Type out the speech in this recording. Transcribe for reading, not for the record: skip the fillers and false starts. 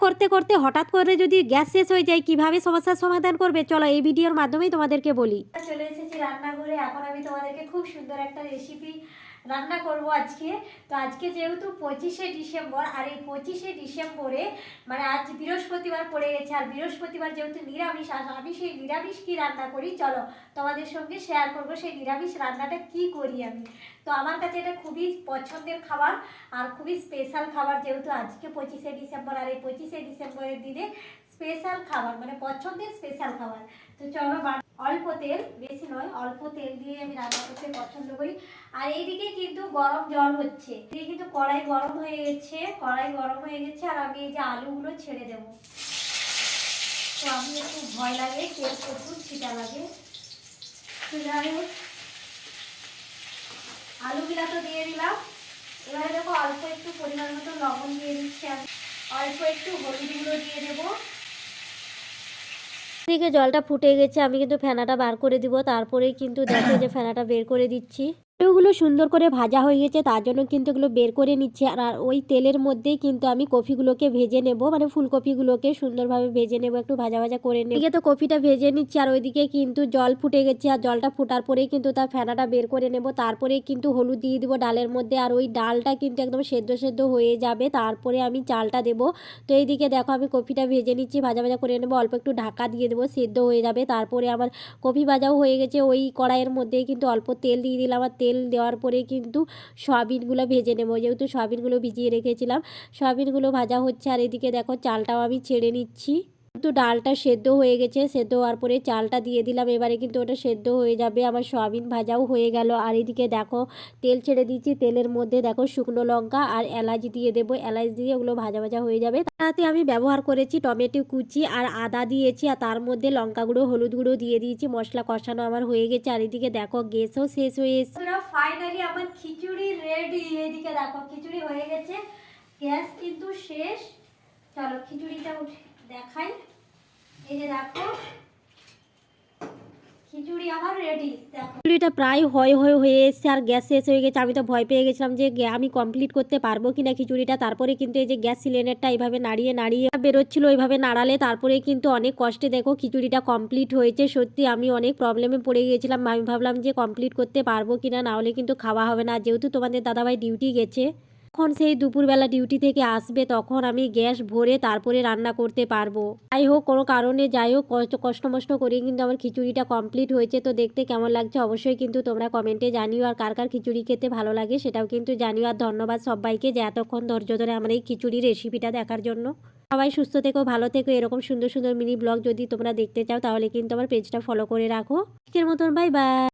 করতে করতে হঠাৎ করে যদি গ্যাস শেষ হয়ে যায় কিভাবে সমস্যার সমাধান করবে, চলো এই ভিডিওর মাধ্যমেই তোমাদেরকে বলি। চলে এসেছি রান্নাঘরে। এখন আমি তোমাদেরকে খুব সুন্দর একটা রেসিপি রান্না করব আজকে। তো আজকে যেহেতু 25শে ডিসেম্বর, আর এই 25শে ডিসেম্বরে মানে আজ বৃহস্পতিবার পড়ে গেছে, আর বৃহস্পতিবার যেহেতু নিরামিষ, আর আমি সেই নিরামিষ কি রান্না করি চলো তোমাদের সঙ্গে শেয়ার করব সেই নিরামিষ রান্নাটা কি করি আমি। তো আমার কাছে এটা খুবই পছন্দের খাবার আর খুবই স্পেশাল খাবার, যেহেতু আজকে 25শে ডিসেম্বর, আর এই 25শে ডিসেম্বরের দিনে স্পেশাল খাবার মানে পছন্দের স্পেশাল খাবার। তো চলো, অল্প তেল, বেশি নয়, অল্প তেল দিয়ে আমি রান্না করতে পছন্দ করি। আর এইদিকে কিন্তু গরম জল হচ্ছে, এদিকে কিন্তু কড়াই গরম হয়ে গেছে, কড়াই গরম হয়ে গেছে। আর আমি এই যে আলুগুলো ছেড়ে দেবো। তো আমি একটু ভয় লাগে, তেল প্রচুর ছিটা লাগে। তো যাই হোক, আলুগুলা তো দিয়ে দিলাম। এবারে দেখো অল্প একটু পরিমাণ মতো লবণ দিয়ে দিচ্ছি আমি, অল্প একটু হলুদ গুঁড়ো দিয়ে দেবো। এদিকে জলটা ফুটে গেছে, আমি কিন্তু ফেনাটা বার করে দিব। তারপরেই কিন্তু দেখো যে ফেনাটা বের করে দিচ্ছি। আলুগুলো সুন্দর করে ভাজা হয়ে গেছে, তার জন্য কিন্তু এগুলো বের করে নিচ্ছি। আর ওই তেলের মধ্যেই কিন্তু আমি কফিগুলোকে ভেজে নেব, মানে ফুলকপিগুলোকে সুন্দরভাবে ভেজে নেব, একটু ভাজা ভাজা করে নেব। এদিকে তো কফিটা ভেজে নিচ্ছি, আর ওইদিকে কিন্তু জল ফুটে গেছে। আর জলটা ফুটার পরেই কিন্তু তার ফেনাটা বের করে নেব। তারপরে কিন্তু হলুদ দিয়ে দিব ডালের মধ্যে, আর ওই ডালটা কিন্তু একদম সেদ্ধ সেদ্ধ হয়ে যাবে, তারপরে আমি চালটা দেব। তো এইদিকে দেখো আমি কফিটা ভেজে নিচ্ছি, ভাজা ভাজা করে নেব, অল্প একটু ঢাকা দিয়ে দেবো, সেদ্ধ হয়ে যাবে। তারপরে আমার কফি ভাজাও হয়ে গেছে। ওই কড়াইয়ের মধ্যেই কিন্তু অল্প তেল দিয়ে দিলাম, আর তেল দেওয়ার পরে কিন্তু সয়াবিনগুলো ভেজে নেব, যেহেতু সয়াবিনগুলো ভিজিয়ে রেখেছিলাম। সয়াবিনগুলো ভাজা হচ্ছে, আর এদিকে দেখো চালটাও আমি ছেড়ে নিচ্ছি। কিন্তু ডালটা সেদ্ধ হয়ে গেছে, সেদ্ধ হওয়ার পরে চালটা দিয়ে দিলাম। এবারে কিন্তু ওটা সেদ্ধ হয়ে যাবে। আমার সয়াবিন ভাজাও হয়ে গেল। আর এদিকে দেখো তেল ছেড়ে দিচ্ছি, তেলের মধ্যে দেখো শুকনো লঙ্কা আর এলাচ দিয়ে দেবো, এলাচ দিয়ে ওগুলো ভাজা ভাজা হয়ে যাবে। তাতে আমি ব্যবহার করেছি টমেটো কুচি আর আদা দিয়েছি, আর তার মধ্যে লঙ্কা গুঁড়ো হলুদ গুঁড়ো দিয়ে দিয়েছি। মশলা কষানো আমার হয়ে গেছে। আর এদিকে দেখো গ্যাসও শেষ হয়ে এসেছে। ফাইনালি আমার খিচুড়ি রেডি। এদিকে দেখো খিচুড়ি হয়ে গেছে, গ্যাস কিন্তু শেষ। চলো খিচুড়িটা উঠে দেখাই। এই যে দেখো খিচুড়ি আমার রেডি। দেখো খিচুড়িটা প্রায় হয়ে এসছে, আর গ্যাস শেষ হয়ে গেছে। আমি তো ভয় পেয়ে গেছিলাম যে আমি কমপ্লিট করতে পারবো কিনা খিচুড়িটা। তারপরে কিন্তু এই যে গ্যাস সিলিন্ডারটা এইভাবে নাড়িয়ে নাড়িয়ে বেরোচ্ছিল, ওইভাবে নাড়ালে তারপরে কিন্তু অনেক কষ্টে দেখো খিচুড়িটা কমপ্লিট হয়েছে। সত্যি আমি অনেক প্রবলেমে পড়ে গিয়েছিলাম, আমি ভাবলাম যে কমপ্লিট করতে পারবো কিনা, না হলে কিন্তু খাওয়া হবে না। যেহেতু তোমাদের দাদাভাই ডিউটি গেছে, যখন সেই দুপুরবেলা ডিউটি থেকে আসবে তখন আমি গ্যাস ভরে তারপরে রান্না করতে পারবো। যাই হোক, কোনো কারণে যাই হোক কষ্ট মষ্ট করে কিন্তু আমার খিচুড়িটা কমপ্লিট হয়েছে। তো দেখতে কেমন লাগছে অবশ্যই কিন্তু তোমরা কমেন্টে জানিও, আর কার কার খিচুড়ি খেতে ভালো লাগে সেটাও কিন্তু জানিও। আর ধন্যবাদ সবাইকে যে এতক্ষণ ধৈর্য ধরে আমার এই খিচুড়ি রেসিপিটা দেখার জন্য। সবাই সুস্থ থেকো, ভালো থেকো। এরকম সুন্দর সুন্দর মিনি ব্লগ যদি তোমরা দেখতে চাও তাহলে কিন্তু আমার পেজটা ফলো করে রাখো। আজকের মতন বাই বাই।